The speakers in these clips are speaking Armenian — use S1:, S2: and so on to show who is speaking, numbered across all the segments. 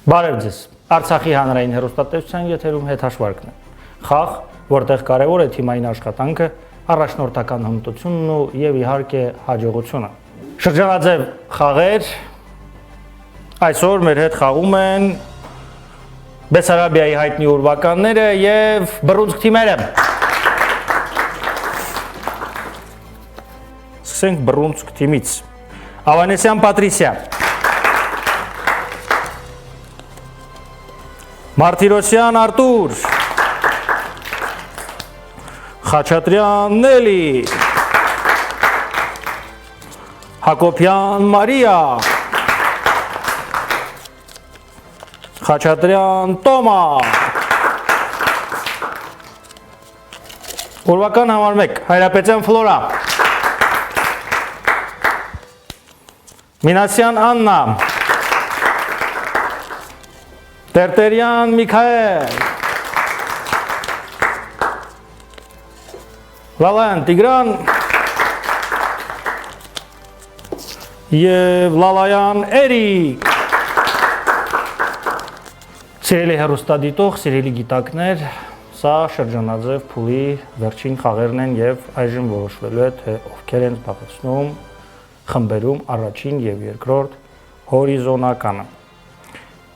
S1: Բարև ձեզ, Արցախի հանրային հեռուստատեսության եթերում հետհաշվարկն է։ Խաղ, որտեղ կարևոր է թիմային աշխատանքը, առաջնորդական հմտությունն ու եւ իհարկե հաջողությունը։ Շրջանաձև խաղեր այսօր մեր հետ խաղում են Բեսարաբիայի հայտնի ուրվականները եւ բռունցք թիմերը։ Սկսենք բռունցք թիմից։ Ավանեսյան Պատրիսիա, Մարտիրոսյան Արտուր, Խաչատրյան Նելի, Հակոբյան Մարիա, Խաչատրյան Տոմա, ուրվական համար 1, Հայրապետյան Ֆլորա, Մինասյան Աննա, Տերտերյան Միքայել, Լալայան Տիգրան և Լալայան Էրիկ։ Սիրելի հեռուստադիտող, սիրելի գիտակներ, սա շրջանաձև փուլի վերջին խաղերն են և այժմ որոշվելու է, թե ովքեր են զբաղեցնում խմբերում առաջին և երկրորդ հորիզոնականը։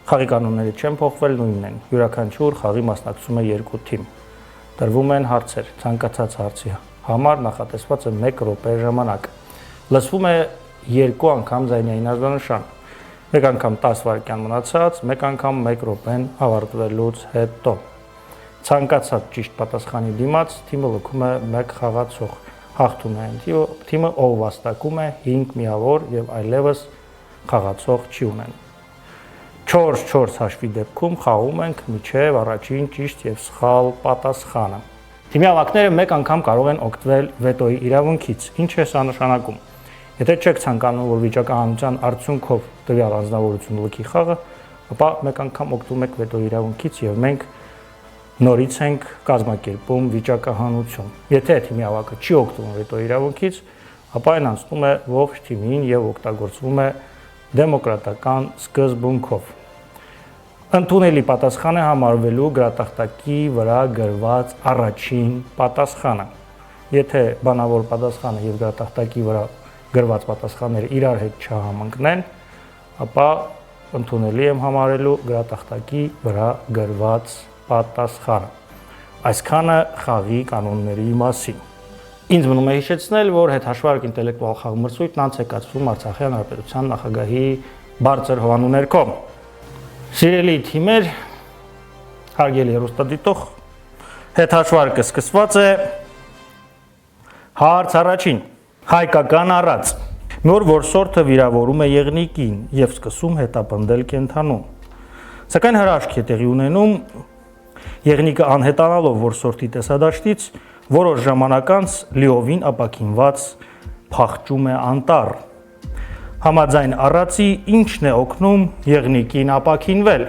S1: Խաղի կանոնները չեն փոխվել, նույնն են։ Յուրաքանչյուր խաղի մասնակցում է 2 թիմ։ Տրվում են հարցեր, ցանկացած հարցի համար նախատեսված է 1 րոպե ժամանակ։ Լսվում է 2 անգամ ձայնային ազդանշան։ 1 անգամ 10 վայրկյան մնացած, 1 անգամ 1 րոպեն ավարտվելուց հետո։ Ցանկացած ճիշտ պատասխանի դիմաց թիմը լքում է 1 խաղացող։ Հաղթում է այն թիմը, ով վաստակում է 5 միավոր եւ այլևս խաղացող չի ունեն։ 4-4 հաշվի դեպքում խաղում ենք մինչև առաջին ճիշտ եւ սխալ պատասխանը։ Թիմի ավակները 1 անգամ կարող են օգտվել վետոյի իրավունքից։ Ինչ է սա նշանակում։ Եթե չեք ցանկանում, որ վիճակահանության արդյունքով տվյալ անձնավորությունը լքի խաղը, ապա 1 անգամ օգտվում եք վետոյի իրավունքից եւ մենք նորից ենք կազմակերպում վիճակահանություն։ Եթե թիմի ավակը չի օգտվում վետոյի իրավունքից, ապա այն անցնում է ողջ թիմին եւ օգտագործվում է դեմոկրատական սկզբունքով։ Ընդունելի պատասխան է համարվելու գրատախտակի վրա գրված առաջին պատասխանը։ Եթե բանավոր պատասխանը եւ գրատախտակի վրա գրված պատասխանները իրար հետ չհամընկնեն, ապա ընդունելի եմ համարելու գրատախտակի վրա գրված պատասխանը։ Այսքանը խաղի կանոնների մասին։ Ինձ մնում է հիշեցնել, որ հետհաշվարկ ինտելեկտուալ խաղմրցույթն անց է կացվում Արցախի Հանրապետության նախագահի բարձր հովանու ներքո։ Սիրելի թիմեր, հարգելի հեռուստադիտող, հետհաշվարկը սկսված է։ Հարց առաջին. հայկական առած։ Նոր որսորդը վիրավորում է եղնիկին եւ սկսում հետապնդել կենդանուն։ Սակայն հրաշք է տեղի ունենում, եղնիկը անհետանալով որսորդի տեսադաշտից որոշ ժամանակ անց լիովին ապաքինված փախչում է անտառ։ Համաձայն առածի ինչն է օգնում եղնիկին ապաքինվել։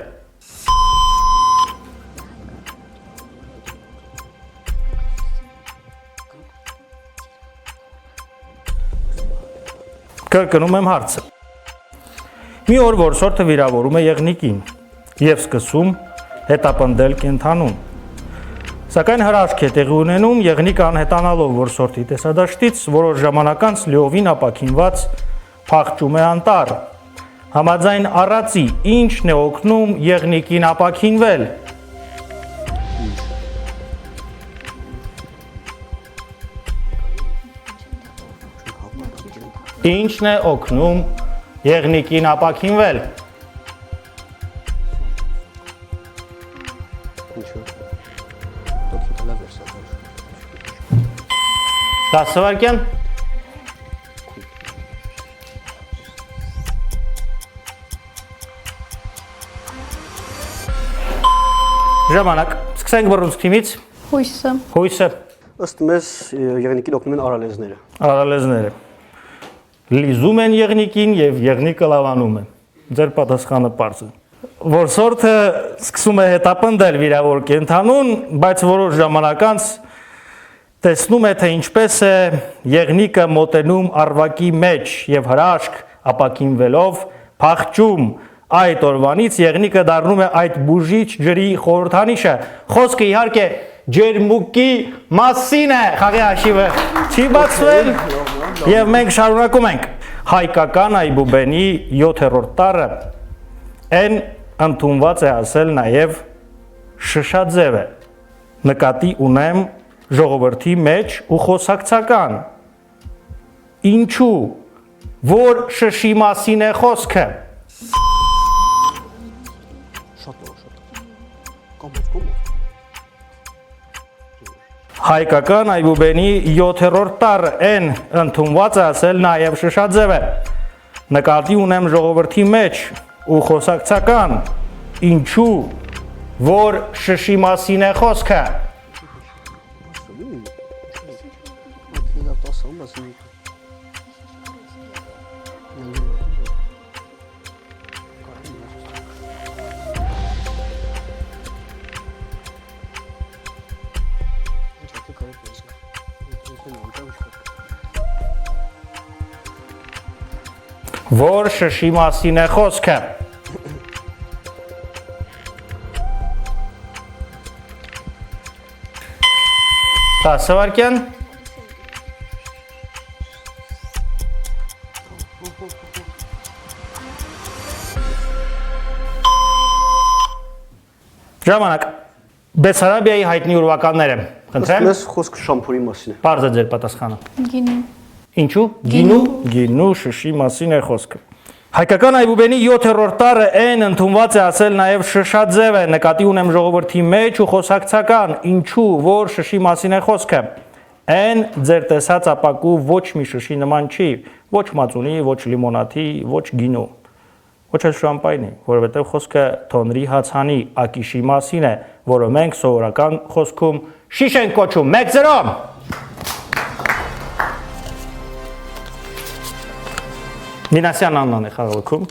S1: Կրկնում եմ հարցը։ Մի օր որսորդը վիրավորում է եղնիկին եւ սկսում հետապնդել կենդանուն։ Սակայն հրաշք է տեղի ունենում, եղնիկը անհետանալով որսորդի տեսադաշտից որոշ ժամանակ անց լիովին ապաքինված փախչում է անտառ։ Համաձայն առածի ինչն է օգնում եղնիկին ապաքինվել։ Ինչն է օգնում եղնիկին ապաքինվել։ 10 վայրկյան։ Ժամանակ։ Սկսենք բռունցք թիմից։
S2: Հույսը։
S1: Հույսը։
S3: Ըստ մեզ եղնիկին օգնում են արալեզները։
S1: Արալեզները։ Լիզում են եղնիկին եւ եղնիկը լավանում է։ Ձեր պատասխանը պարզ է։ Որսորդը սկսում է հետապնդել վիրավոր կենդանուն, բայց որոշ ժամանակ անց տեսնում է, թե ինչպես է եղնիկը մոտենում առվակի մեջ եւ հրաշք ապաքինվելով փախչում Այդ օրվանից եղնիկը դառնում է այդ բուժիչ ջրի խորհրդանիշը։ Խոսքը իհարկե ջերմուկի մասին է, խաղի հաշիվը չի բացվել եւ մենք շարունակում ենք։ Հայկական Այբուբենի 7-րդ տառը N ընդունված է ասել նաեւ շշաձև է։ Նկատի ունեմ ժողովրդի մեջ ու խոսակցական։ Ինչու, որ շշի մասին է խոսքը։ Հայկական Այբուբենի 7-րդ տառը N ընդունված է ասել նաև շշաձև է։ Նկատի ունեմ ժողովրդի մեջ ու խոսակցական։ Ինչու, որ շշի մասին է խոսքը։ Որ շշի մասին է խոսքը։ 10 վայրկյան։ Ժամանակ։ Բեսարաբիայի հայտնի ուրվականները։ Խնդրեմ։
S3: Մեզ խոսքը շամփուրի մասին է։
S1: Պարզ է ձեր պատասխանը։
S2: Գինու։
S1: Ինչու։ Գինու շշի մասին է խոսքը։ Հայկական Այբուբենի 7-րդ տառը N ընդունված է ասել նաև շշաձև է, նկատի ունեմ ժողովրդի մեջ ու խոսակցական, ինչու, որ շշի մասին է խոսքը։ N ձեր տեսած ապակու ոչ մի շշի նման չի, ոչ մածունի, ոչ լիմոնադի, ոչ գինու, ոչ էլ շամպայնի, որովհետև խոսքը թոնրի հացանի ակիշի մասին է, որը մենք սովորական խոսքում շիշ ենք կոչում։ 1-0։ Մինասյան Աննան է խաղալքում։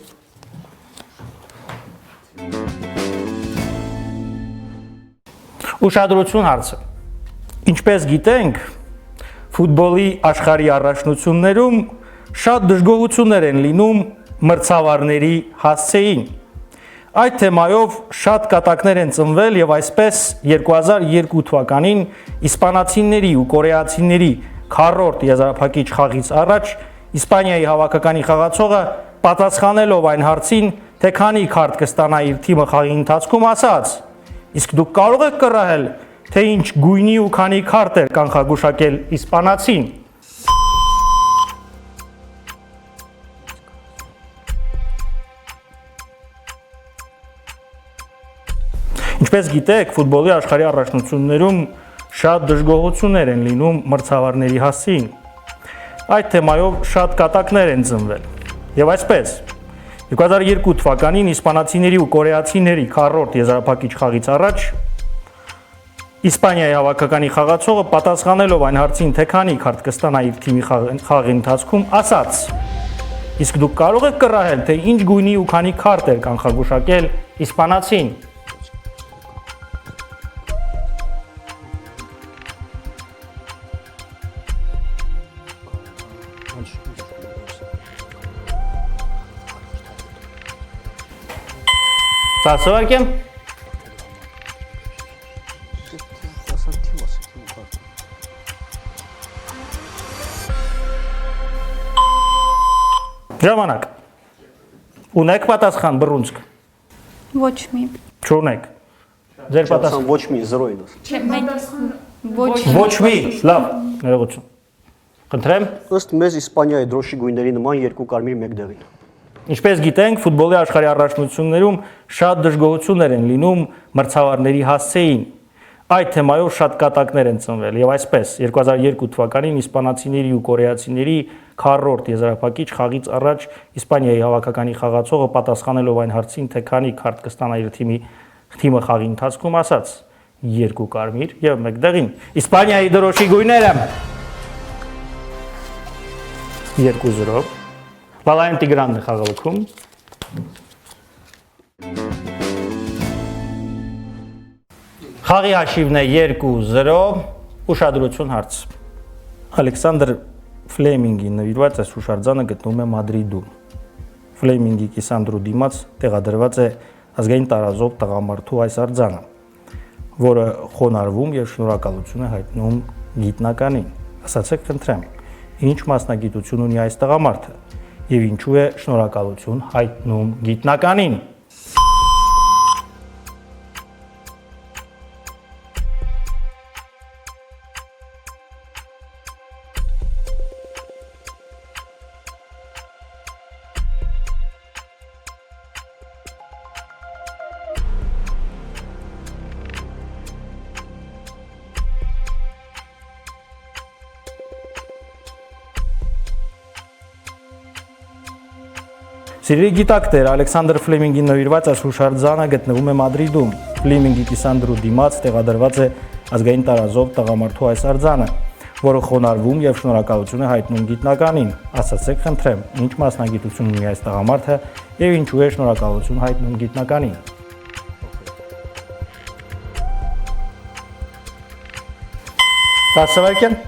S1: Ուշադրություն հարցը։ Ինչպես գիտենք, ֆուտբոլի աշխարհի առաջնություններում շատ դժգոհություններ են լինում մրցավարների հասցեին։ Այդ թեմայով շատ կատակներ են ծնվել եւ այսպես 2002 թվականին իսպանացիների ու կորեացիների քառորդ եզրափակիչ խաղից առաջ Իսպանիայի հավաքականի խաղացողը պատասխանելով այն հարցին, թե քանի քարտ կստանա իր թիմը խաղի ընթացքում, ասաց. Իսկ դուք կարող եք կռահել, թե ինչ գույնի ու քանի քարտ էր կանխագուշակել իսպանացին։ Ինչպես գիտեք, ֆուտբոլի աշխարհի առաջնություններում շատ դժգոհություններ են լինում մրցավարների հասցեին։ Այդ թեմայով շատ կատակներ են ծնվել։ Եվ այսպես 2002 թվականին իսպանացիների ու կորեացիների քառորդ եզրափակիչ խաղից առաջ Իսպանիայի հավաքականի խաղացողը պատասխանելով այն հարցին, թե քանի քարտ կստանա իր թիմի խաղի ընթացքում, ասաց. Իսկ դուք կարող եք կռահել, թե ինչ գույնի ու քանի քարտ էր կանխագուշակել իսպանացին։ Ծացվարկեմ։ Ժամանակ։ Ունեք պատասխան բռունցք։
S2: Ոչ մի։
S1: Չունեք։ Ձեր պատասխան
S3: Ոչ մի 0-ին ասա։
S2: Ոչ
S1: մի, լավ, ներողություն։ Խնդրեմ։
S3: Ըստ մեզ Իսպանիայի դրոշի գույների նման երկու կարմիր մեկ դեղին։
S1: Ինչպես գիտենք, ֆուտբոլի աշխարհի առաջնություններում շատ դժգոհություններ են լինում մրցավարների հասցեին։ Այդ թեմայով շատ կատակներ են ծնվել եւ այսպես 2002 թվականին իսպանացիների ու կորեացիների քառորդ եզրափակիչ խաղից առաջ Իսպանիայի հավաքականի խաղացողը պատասխանելով այն հարցին, թե քանի քարտ կստանա իր թիմը խաղի ընթացքում, ասաց. երկու կարմիր եւ մեկ դեղին։ Իսպանիայի դրոշի գույները 2-0։ Լալայեն Տիգրանն է խաղալքում։ Խաղի հաշիվն է 2-0, ուշադրություն հարց։ Ալեքսանդր Ֆլեմինգի նվիրված այս հուշարձանը գտնվում է Մադրիդում։ Ֆլեմինգի կիսանդրու դիմաց տեղադրված է ազգային տարազով տղամարդու այս արձանը, որը խոնարհվում եւ շնորհակալություն է հայտնում գիտնականին։ Ասացեք խնդրեմ, ինչ մասնագիտություն ունի այս տղամարդը եւ ինչու է շնորհակալություն հայտնում գիտնականին։ Սիրելի գիտակներ, Ալեքսանդր Ֆլեմինգին նվիրված այս հուշարձանը գտնվում է Մադրիդում։ Ֆլեմինգի կիսանդրու դիմաց տեղադրված է ազգային տարազով տղամարդու այս արձանը, որը խոնարհվում եւ շնորհակալություն է հայտնում գիտնականին։ Ասացեք խնդրեմ, ինչ մասնագիտություն ունի այս տղամարդը եւ ինչու է շնորհակալություն հայտնում գիտնականին։ Տասավարկյան։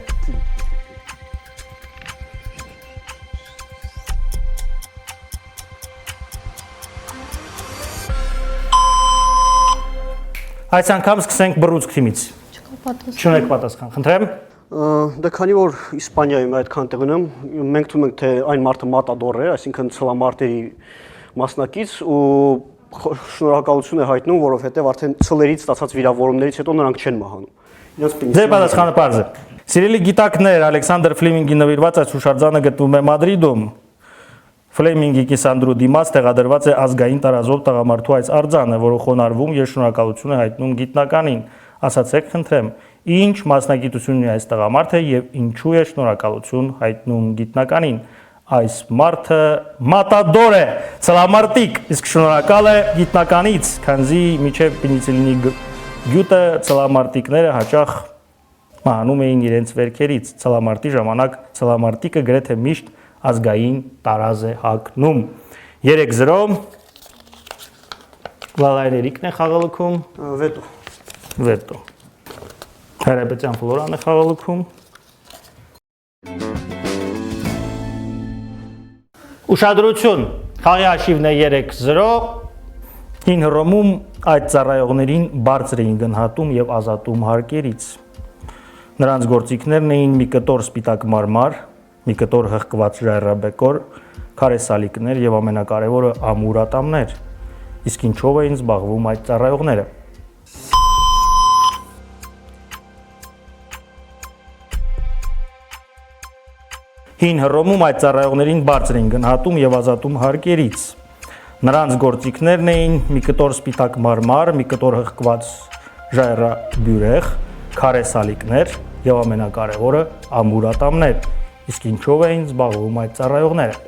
S1: Այս անգամ սկսենք բռուցք թիմից։ Չունեք պատասխան, խնդրեմ։
S3: Դա քանի որ Իսպանիայում այդքան տեղ ունեմ, մենք թվում ենք թե այն մարդը մատադոր է, այսինքն ցլամարտերի մասնակից ու շնորհակալություն է հայտնում, որովհետև արդեն ցլերից ստացած վիրավորումներից հետո նրանք չեն մահանում։
S1: Ձեր պատասխանը պարզ է։ Սիրելի գիտակներ, Ալեքսանդր Ֆլեմինգի նվիրված այս հուշարձանը գտնվում է Մադրիդում։ Ֆլեմինգի կիսանդրու դիմաց տեղադրված է ազգային տարազով տղամարդու այս արձանը, որը խոնարհվում եւ շնորհակալություն է հայտնում գիտնականին։ Ասացեք խնդրեմ, ինչ մասնագիտություն ունի այս տղամարդը եւ ինչու է շնորհակալություն հայտնում գիտնականին։ Այս մարդը մատադոր է, ցլամարտիկ, իսկ շնորհակալ է գիտնականից, քանզի միջև պենիցիլինի գյուտը ցլամարտիկները հաճախ մահանում էին իրենց վերքերից։ Ցլամարտի ժամանակ ցլամարտիկը գրեթե միշտ ազգային տարազ է հագնում։ 3-0 Լալայրիկն է խաղալքում։ Վետո։ Հարաբեցյան Ֆլորան է խաղալքում։ Ուշադրություն, խաղի հաշիվն է 3-0։ Հին Հռոմում այդ ծառայողներին բարձր էին գնահատում եւ ազատում հարկերից։ Նրանց գործիքներն էին մի կտոր սպիտակ մարմար, մի կտոր հղկված ժայռաբեկոր, քարե սալիկներ եւ ամենակարևորը ամուր ատամներ։ Իսկ ինչով էին զբաղվում այդ ծառայողները։ Հին Հռոմում այդ ծառայողներին բարձր էին գնահատում եւ ազատում հարկերից։ Նրանց գործիքներն էին մի կտոր սպիտակ մարմար, մի կտոր հղկված ժայռաբյուրեղ, քարե սալիկներ եւ ամենակարևորը ամուր ատամներ։ Իսկ ինչով էին զբաղվում այդ ծառայողները։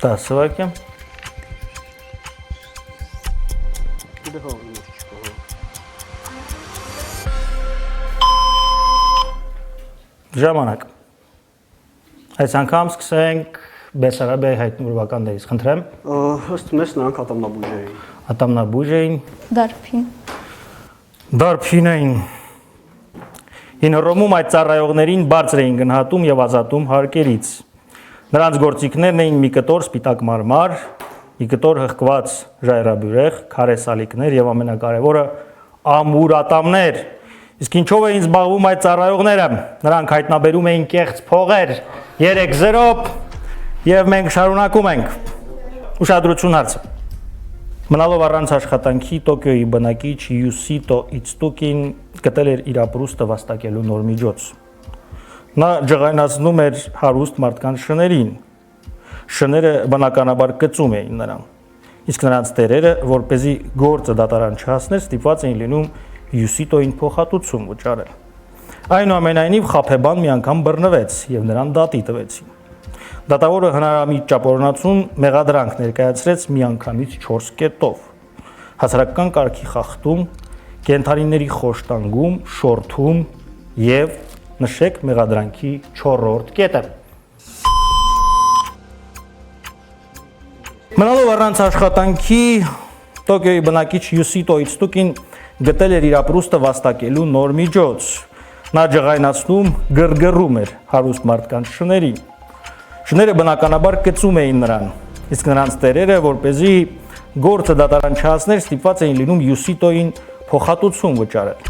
S1: Տասավարկեմ։ Ժամանակ։ Այս անգամ սկսենք Բեսարաբիայի հայտնուրվականներից, խնդրեմ։
S3: Ըստ մեզ նրանք ատամնաբույժ էին։
S1: Ատամնաբույժ էին։
S2: Դարբին։
S1: Դարբին էին։ Հին Հռոմում այդ ծառայողներին բարձր էին գնահատում եւ ազատում հարկերից։ Նրանց գործիքներն էին մի կտոր սպիտակ մարմար, մի կտոր հղկված ժայռաբյուրեղ, քարե սալիկներ եւ ամենակարևորը ամուր ատամներ։ Իսկ ինչով էին զբաղվում այդ ծառայողները։ Նրանք հայտնաբերում էին կեղծ փողեր։ 3-0 եւ մենք շարունակում ենք։ Ուշադրություն հարցը։ Մնալով առանց աշխատանքի Տոկիոյի բնակիչ Յուսիտո Իցտուկին գտել էր իր ապրուստը վաստակելու նոր միջոց։ Նա ջղայնացնում էր հարուստ մարդկանց շներին։ Շները բնականաբար կծում էին նրան։ Իսկ նրանց տերերը, որպեսզի գործը դատարան չհասներ, ստիպված էին լինում Յուսիտոյին փոխհատուցում վճարել։ Այնուամենայնիվ խաբեբան մի անգամ բռնվեց եւ նրան դատի տվեցին։ Դատավորը հնարամիտ ճապոնացուն մեղադրանք ներկայացրեց միանգամից 4 կետով. հասարակական կարգի խախտում, կենդանիների խոշտանգում, շորթում եւ նշեք մեղադրանքի 4-րդ կետը։ Մնալով առանց աշխատանքի Տոկիոյի բնակիչ Յուսիտո Իցտուկին գտել էր իր ապրուստը վաստակելու նոր միջոց։ Նա ջղայնացնում գրգռում էր հարուստ մարդկանց շներին։ Շները բնականաբար կծում էին նրան, իսկ նրանց տերերը, որպեսզի գործը դատարան չհասներ, ստիպված էին լինում Յուսիտոյին փոխհատուցում վճարել։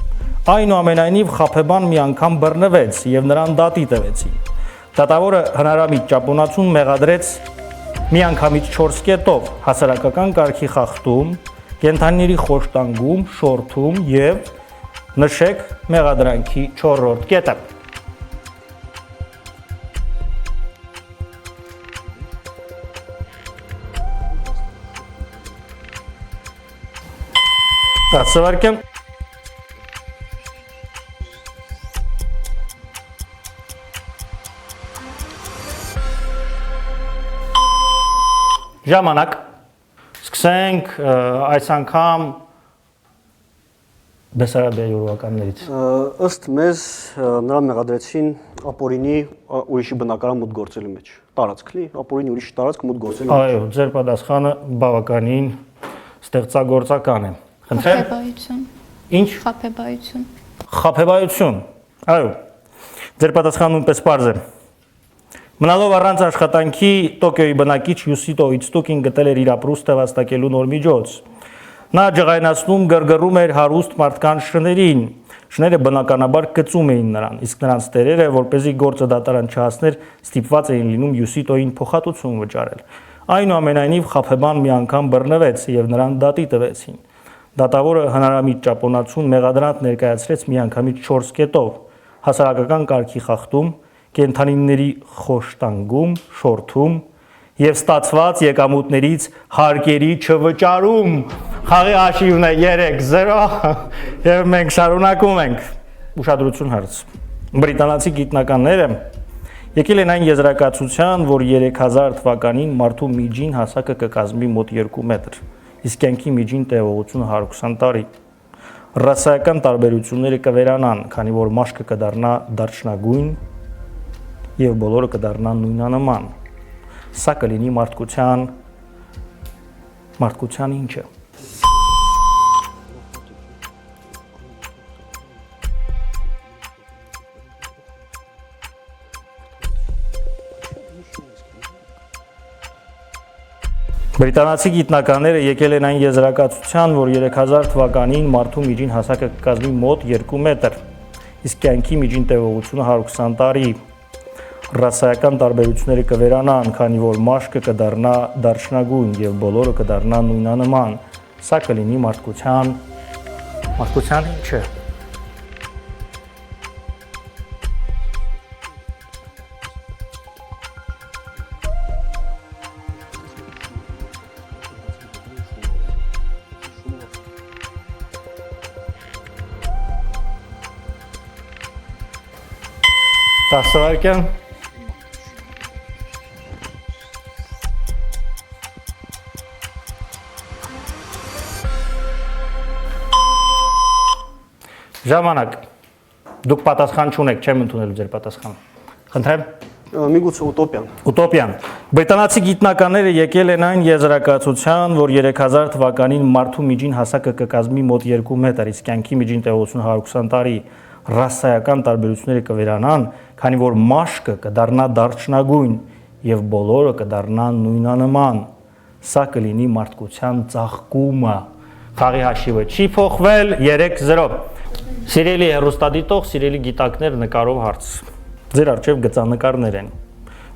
S1: Այնուամենայնիվ խաբեբան մի անգամ բռնվեց եւ նրան դատի տվեցին։ Դատավորը հնարամիտ ճապոնացուն մեղադրեց միանգամից 4 կետով՝ հասարակական կարգի խախտում, կենդանիների խոշտանգում, շորթում եւ նշեք մեղադրանքի 4-րդ կետը։ Դասավարկեմ։ Ժամանակ։ Սկսենք այս անգամ Բեսարաբիայի ուրվականներից։
S3: Ըստ մեզ նրան մեղադրեցին ապօրինի ուրիշի բնակարան մուտք գործելու մեջ։ Տարածք լի, ապօրինի ուրիշի տարածք մուտք գործելու մեջ։
S1: Այո, ձեր պատասխանը բավականին ստեղծագործական է։ Խնդրեմ։
S2: Խաբեբայություն։
S1: Ինչ։
S2: Խաբեբայություն։
S1: Խաբեբայություն։ Այո։ Ձեր պատասխանը նույնպես պարզ է։ Մնալով առանց աշխատանքի Տոկիոյի բնակիչ Յուսիտո Իցտուկին գտել էր իր ապրուստը վաստակելու նոր միջոց։ Նա ջղայնացնում գրգռում էր հարուստ մարդկանց շներին։ Շները բնականաբար կծում էին նրան, իսկ նրանց տերերը, որպեսզի գործը դատարան չհասներ, ստիպված էին լինում Յուսիտոյին փոխհատուցում վճարել։ Այնուամենայնիվ խաբեբան մի անգամ բռնվեց եւ նրան դատի տվեցին։ Դատավորը հնարամիտ ճապոնացուն մեղադրանք ներկայացրեց միանգամից 4 կետով՝ հասարակական կարգի խախտում, կենդանիների խոշտանգում, շորթում եւ ստացված եկամուտներից հարկերի չվճարում։ Խաղի հաշիվն է 3-0 եւ մենք շարունակում ենք։ Ուշադրություն հարց։ Բրիտանացի գիտնականները եկել են այն եզրակացության, որ 3000 թվականին մարդու միջին հասակը կկազմի մոտ 2 մետր, իսկ կյանքի միջին տևողությունը 120 տարի։ Ռասայական տարբերությունները կվերանան, քանի որ մաշկը կդառնա դարչնագույն եւ բոլորը կդառնան նույնանման։ Սա կլինի մարդկության ինչը։ Բրիտանացի գիտնականները եկել են այն եզրակացության, որ 3000 թվականին մարդու միջին հասակը կկազմի մոտ 2 մետր, իսկ կյանքի միջին տևողությունը 120 տարի։ Ռասայական տարբերությունները կվերանան, քանի որ մաշկը կդառնա դարչնագույն եւ բոլորը կդառնան նույնանման։ Սա կլինի մարդկության ինչը։ Դասավարկեմ։ Ժամանակ։ Դուք պատասխան չունեք, չեմ ընդունել ձեր պատասխանը։ Խնդրեմ։
S3: Միգուցե ուտոպիան։
S1: Ուտոպիան։ Բրիտանացի գիտնականները եկել են այն եզրակացության, որ 3000 թվականին մարդու միջին հասակը կկազմի մոտ 2 մետր, իսկ կյանքի միջին տևողությունը 120 տարի։ Ռասայական տարբերությունները կվերանան, քանի որ մաշկը կդառնա դարչնագույն եւ բոլորը կդառնան նույնանման։ Սա կլինի մարդկության ծաղկումը։ Խաղի հաշիվը չի փոխվել 3-0։ Սիրելի հեռուստադիտող, սիրելի գիտակներ, նկարով հարց։ Ձեր առջև գծանկարներ են,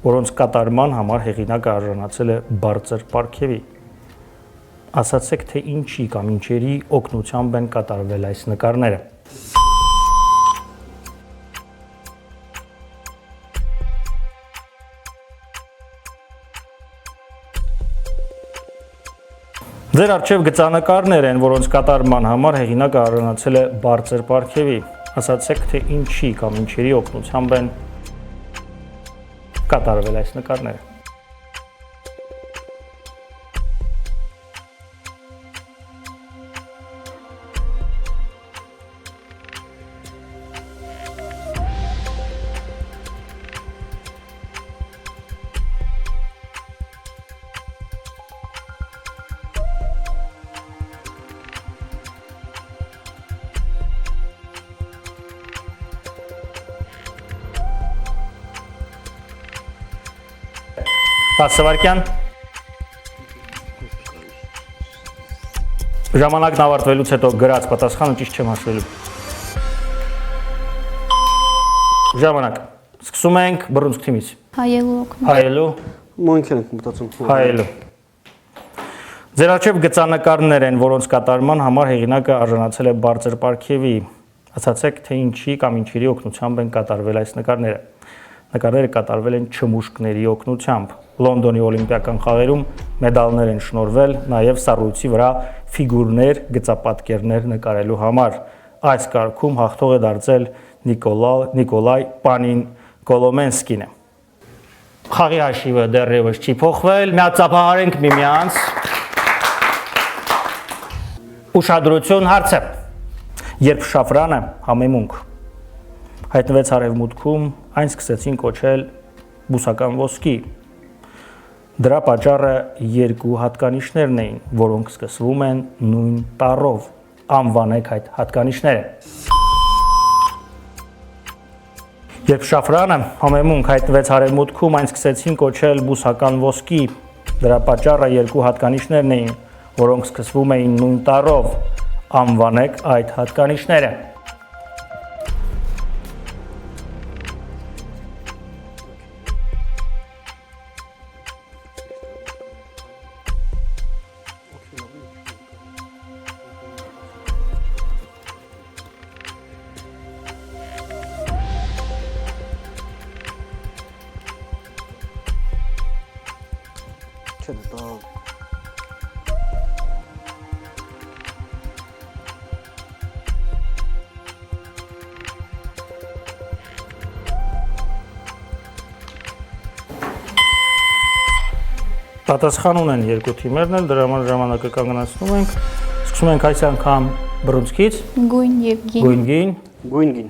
S1: որոնց կատարման համար հեղինակը արժանացել է բարձր պարգևի։ Ասացեք, թե ինչի կամ ինչերի օգնությամբ են կատարվել այս նկարները։ Ձեր առջև գծանկարներ են, որոնց կատարման համար հեղինակը արժանացել է բարձր պարգևի։ Ասացեք, թե ինչի կամ ինչերի օգնությամբ են կատարվել այս նկարները։ 10 Ժամանակն ավարտվելուց հետո գրած պատասխանը ճիշտ չեմ հաշվելու։ Ժամանակ։ Սկսում ենք բռունցք թիմից։
S2: Հայելու օգնում։
S1: Հայելու,
S3: Մոնքեր ենք մտածում։
S1: հայելու։ Ձեր առջև գծանկարներ են, որոնց կատարման համար հեղինակը արժանացել է բարձր պարգևի։ Ասացեք, թե ինչի կամ ինչերի օգնությամբ են կատարվել այս նկարները։ Նկարները կատարվել են չմուշկների օգնությամբ։ Լոնդոնի օլիմպիական խաղերում մեդալներ են շնորհվել, նաև սառույցի վրա ֆիգուրներ, գծապատկերներ նկարելու համար։ Այս կարգում հաղթող է դարձել Նիկոլայ Պանին Կոլոմենսկին։ Խաղի հաշիվը դեռևս չի փոխվել, միացապահարենք միմյանց։ Ուշադրություն հարցը։ Երբ շաֆրանը համեմունք հայտնվեց արևմուտքում, այն սկսեցին կոչել բուսական ոսկի։ Դրա պատճառը երկու հատկանիշներն էին, որոնք սկսվում են նույն տառով։ Անվանեք այդ հատկանիշները։ Երբ շաֆրանը համեմունք հայտնվեց արևմուտքում, այն սկսեցին կոչել բուսական ոսկի։ Դրա պատճառը երկու հատկանիշներն էին, որոնք սկսվում էին նույն տառով։ Անվանեք այդ հատկանիշները։
S3: Չէ, դա
S1: Պատասխան ունեն երկու թիմերն էլ, դրա համար ժամանակը կանգնացնում ենք։ Սկսում ենք այս անգամ բռունցքից։
S2: Գույն եւ գին։
S1: Գույն-գին,
S3: գույն-գին։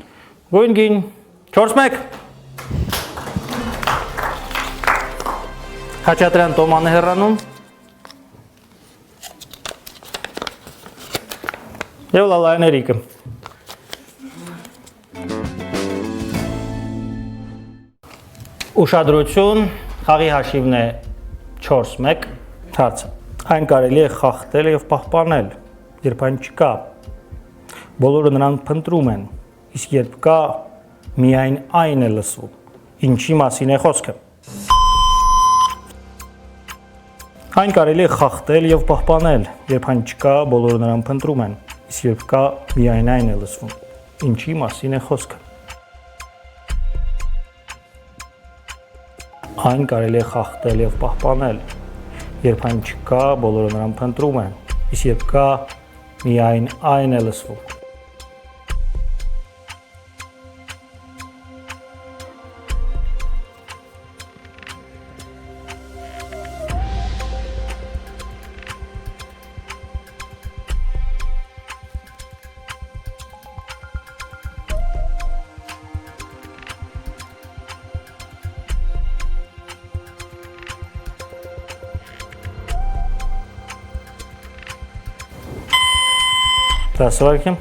S1: գույն-գին, 4-1։ Խաչատրյան Տոմանը հեռանում։ Եվ Լալայան Էրիկը։ Ուշադրություն, խաղի հաշիվն է 4-1 հարցը։ Այն կարելի է խախտել եւ պահպանել, երբ այն չկա։ Բոլորը նրան փնտրում են, իսկ երբ կա, միայն այն է լսվում։ Ինչի մասին է խոսքը։ Այն կարելի է խախտել եւ պահպանել, երբ այն չկա, բոլորը նրան փնտրում են, իսկ երբ կա, միայն այն է լսվում։ Ինչի մասին է խոսքը։ Այն կարելի է խախտել եւ պահպանել, երբ այն չկա, բոլորը նրան փնտրում են, իսկ երբ կա, միայն այն է լսվում։ Դասվարկեմ։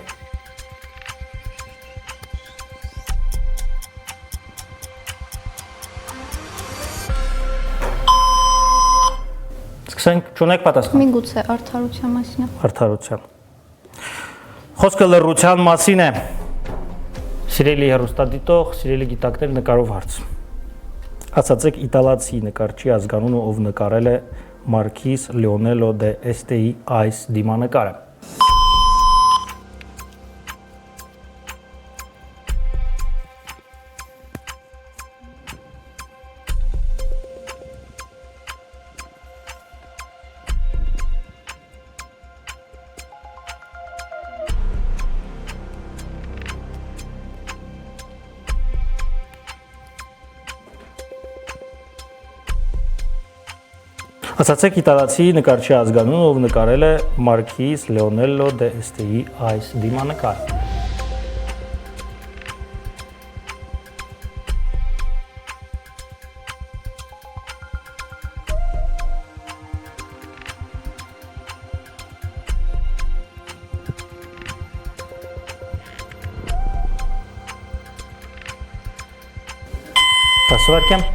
S1: Սկսենք, չունեք պատասխան։
S2: Միգուցե արդարության մասին է։
S1: Արդարության։ Խոսքը լռության մասին է։ Սիրելի հեռուստադիտող, սիրելի գիտակներ, նկարով հարց։ Ասացեք իտալացի նկարչի ազգանունը, ով նկարել է Մարքիս Լեոնելո դե Էստեի այս դիմանկարը։ Ասացեք իտալացի նկարչի ազգանունը, ով նկարել է Մարքիս Լեոնելո դե Էստեի այս դիմանկարը։ Դասվարկեմ։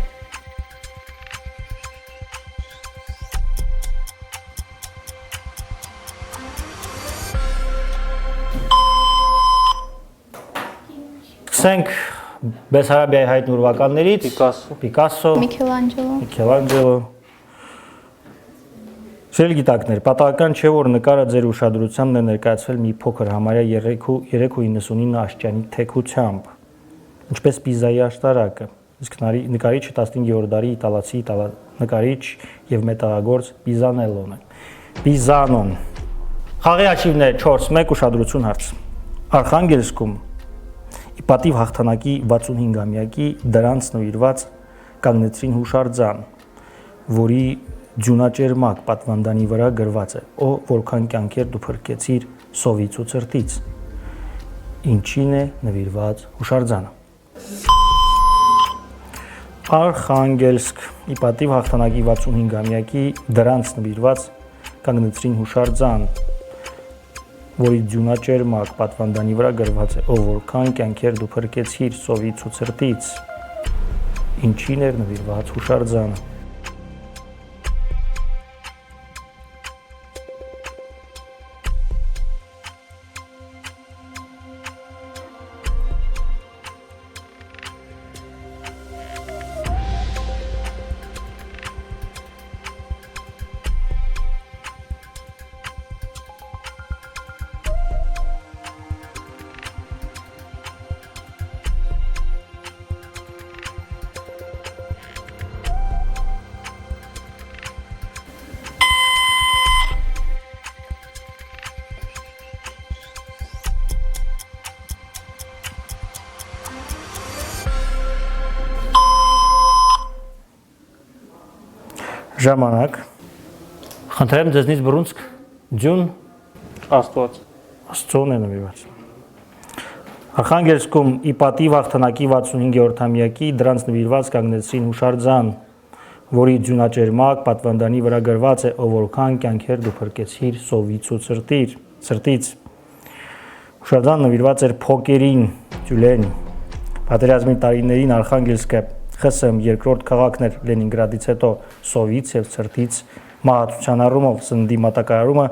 S1: Սկսենք Բեսարաբիայի հայտնի ուրվականներից Պիկասո,
S2: Միքելանջելո։
S1: Սիրելի գիտակներ, պատահական չէ, որ նկարը ձեր ուշադրությանն է ներկայացվել մի փոքր համարյա 3.99 աշճանի թեքությամբ, ինչպես Պիզայի աշտարակը, իսկ նկարիչը 15-րդ դարի իտալացի նկարիչ եւ մետաղագործ Պիզանելոն է։ Պիզանոն։ Խաղի աչիվն է 4-1 ուշադրություն հարց։ Արխանգելսկում ի պատիվ հաղթանակի 65-ամյակի դրանց նվիրված կանգնեցրին հուշարձան, որի ձյունաճերմակ պատվանդանի վրա գրված է. «Ո որքան կյանքեր դու փրկեցիր սովից ու ցրտից»։ Ինչին է նվիրված հուշարձանը։ Արխանգելսկ ի պատիվ հաղթանակի 65-ամյակի դրանց նվիրված կանգնեցրին հուշարձան, որի ձյունաճերմակ պատվանդանի վրա գրված է. «Ո որքան կյանքեր դու փրկեցիր սովից ու ցրտից»։ Ինչին էր նվիրված հուշարձանը։ Ժամանակ։ Խնդրեմ ձեզնից բռունցք ձյուն
S4: Աստված։
S1: Աստծուն է նվիրված։ Արխանգելսկում ի պատիվ հաղթանակի 65-րդ-ամյակի դրանց նվիրված կանգնեցրին հուշարձան, որի ձյունաճերմակ պատվանդանի վրա գրված է. «Ո որքան կյանքեր դու փրկեցիր սովից ու ցրտից»։ Հուշարձանը նվիրված էր փոկերին, Տյուլեն։ Պատերազմի տարիներին Արխանգելսկը ԽՍՀՄ երկրորդ քաղաքն էր Լենինգրադից հետո սովից եւ ցրտից մահացության առումով սննդի մատակարարումը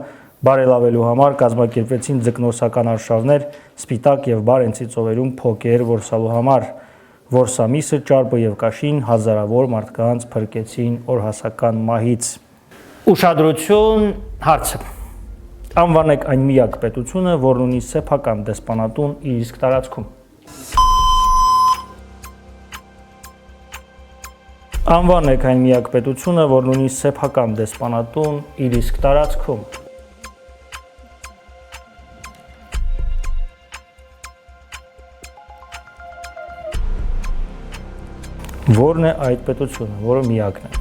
S1: բարելավելու համար կազմակերպվեցին ձկնորսական արշավներ Սպիտակ եւ Բարենցի ծովերում փոկեր որսալու համար։ Որսամիսը, ճարպը եւ կաշին հազարավոր մարդկանց փրկեցին օրհասական մահից։ Ուշադրություն հարցը։ Անվանեք այն միակ պետությունը, որն ունի սեփական դեսպանատուն իր իսկ տարածքում։ Անվանեք այն միակ պետությունը, որն ունի սեփական դեսպանատուն իր իսկ տարածքում։ Որն է այդ պետությունը, որը միակն է։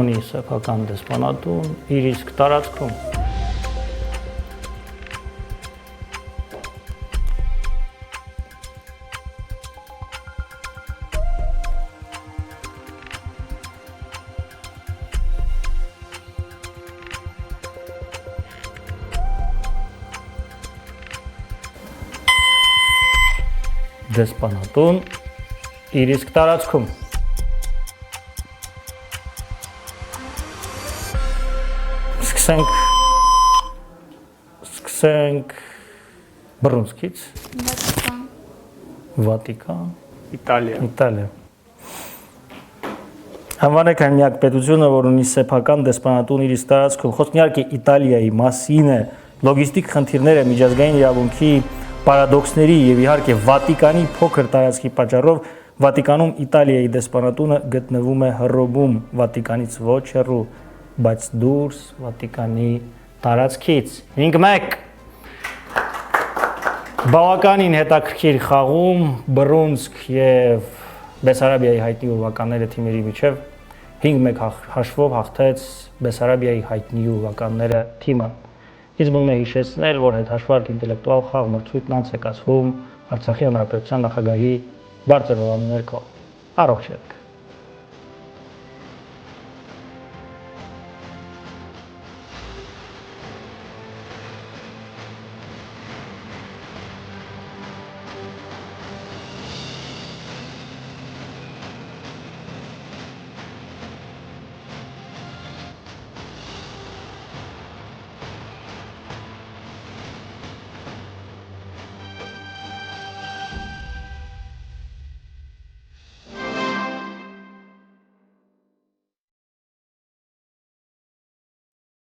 S1: Ունի սեփական դեսպանատուն իր իսկ տարածքում։ Դեսպանատուն իր իսկ տարածքում։ Սկսենք բռունցքից։ Վատիկան։ Իտալիա։ Անվանեք այն միակ պետությունը, որ ունի սեփական դեսպանատուն իր իսկ տարածքում։ Խոսքն իհարկե Իտալիայի մասին է, լոգիստիկ խնդիրները, միջազգային իրավունքի պարադոքսների եւ իհարկե Վատիկանի փոքր տարածքի պատճառով Վատիկանում Իտալիայի դեսպանատունը գտնվում է Հռոմում, Վատիկանից ոչ հեռու, բայց դուրս Վատիկանի տարածքից։ 5-1 Բավականին հետաքրքիր խաղում բռունցք եւ Բեսարաբիայի հայտնի ուրվականները թիմերի միջև 5-1 հաշվով հաղթեց Բեսարաբիայի հայտնի ուրվականները թիմը։ Ինձ մնում է հիշեցնել, որ հետհաշվարկ ինտելեկտուալ խաղ մրցույթն անց է կացվում Արցախի հանրապետության նախագահի բարձր օրամներկով։ Առողջ եղեք։